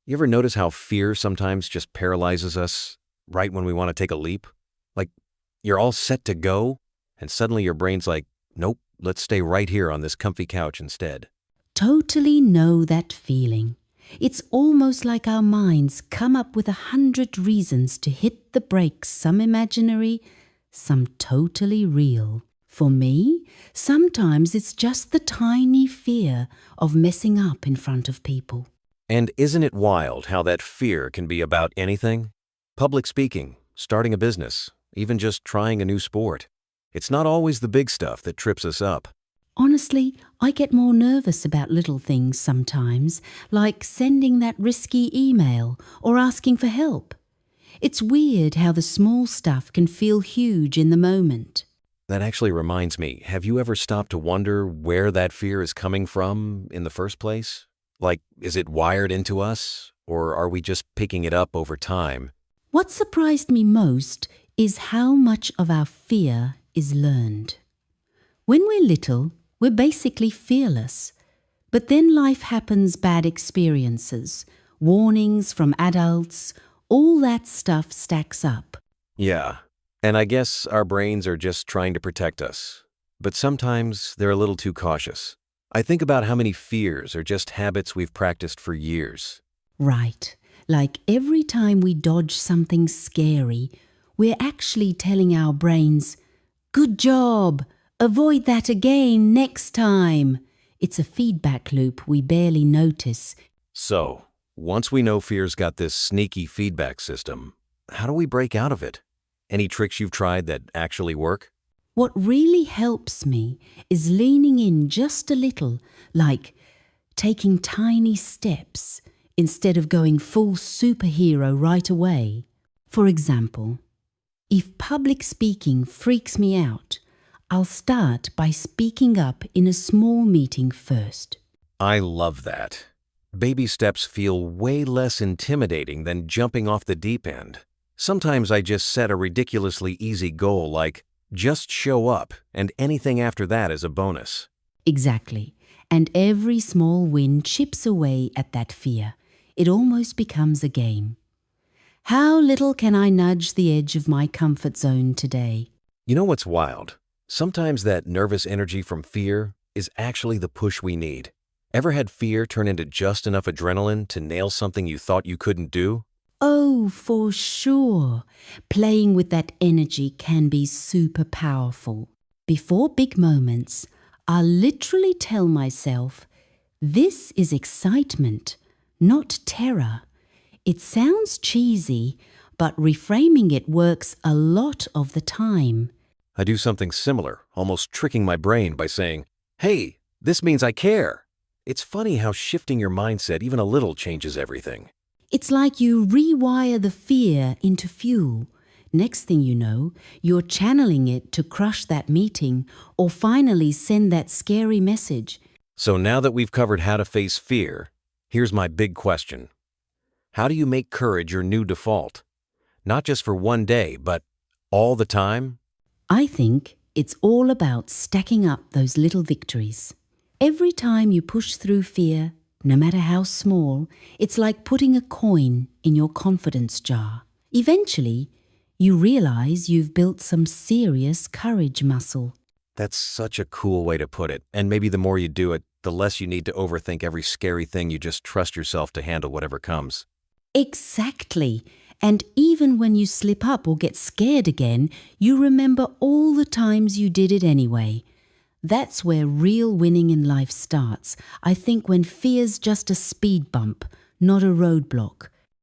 You ever notice how fear sometimes just paralyzes us right when we want to take a leap? Like you're all set to go, and suddenly your brain's like, nope, let's stay right here on this comfy couch instead. Totally know that feeling. It's almost like our minds come up with 100 reasons to hit the brakes, some imaginary, some totally real. For me, sometimes it's just the tiny fear of messing up in front of people. And isn't it wild how that fear can be about anything? Public speaking, starting a business, even just trying a new sport. It's not always the big stuff that trips us up. Honestly, I get more nervous about little things sometimes, like sending that risky email or asking for help. It's weird how the small stuff can feel huge in the moment. That actually reminds me, have you ever stopped to wonder where that fear is coming from in the first place? Like, is it wired into us, or are we just picking it up over time? What surprised me most is how much of our fear is learned. When we're little, we're basically fearless. But then life happens, bad experiences, warnings from adults, all that stuff stacks up. Yeah, and I guess our brains are just trying to protect us. But sometimes they're a little too cautious. I think about how many fears are just habits we've practiced for years. Right, like every time we dodge something scary, we're actually telling our brains, "Good job! Avoid that again next time." It's a feedback loop we barely notice. So, once we know fear's got this sneaky feedback system, how do we break out of it? Any tricks you've tried that actually work? What really helps me is leaning in just a little, like taking tiny steps instead of going full superhero right away. For example, if public speaking freaks me out, I'll start by speaking up in a small meeting first. I love that. Baby steps feel way less intimidating than jumping off the deep end. Sometimes I just set a ridiculously easy goal like, just show up, and anything after that is a bonus. Exactly. And every small win chips away at that fear. It almost becomes a game. How little can I nudge the edge of my comfort zone today? You know what's wild? Sometimes that nervous energy from fear is actually the push we need. Ever had fear turn into just enough adrenaline to nail something you thought you couldn't do? Oh, for sure. Playing with that energy can be super powerful. Before big moments, I'll literally tell myself, this is excitement, not terror. It sounds cheesy, but reframing it works a lot of the time. I do something similar, almost tricking my brain by saying, hey, this means I care. It's funny how shifting your mindset even a little changes everything. It's like you rewire the fear into fuel. Next thing you know, you're channeling it to crush that meeting or finally send that scary message. So now that we've covered how to face fear, here's my big question. How do you make courage your new default? Not just for one day, but all the time? I think it's all about stacking up those little victories. Every time you push through fear, no matter how small, it's like putting a coin in your confidence jar. Eventually, you realize you've built some serious courage muscle. That's such a cool way to put it. And maybe the more you do it, the less you need to overthink every scary thing. You just trust yourself to handle whatever comes. Exactly. And even when you slip up or get scared again, you remember all the times you did it anyway. That's where real winning in life starts. I think when fear's just a speed bump, not a roadblock.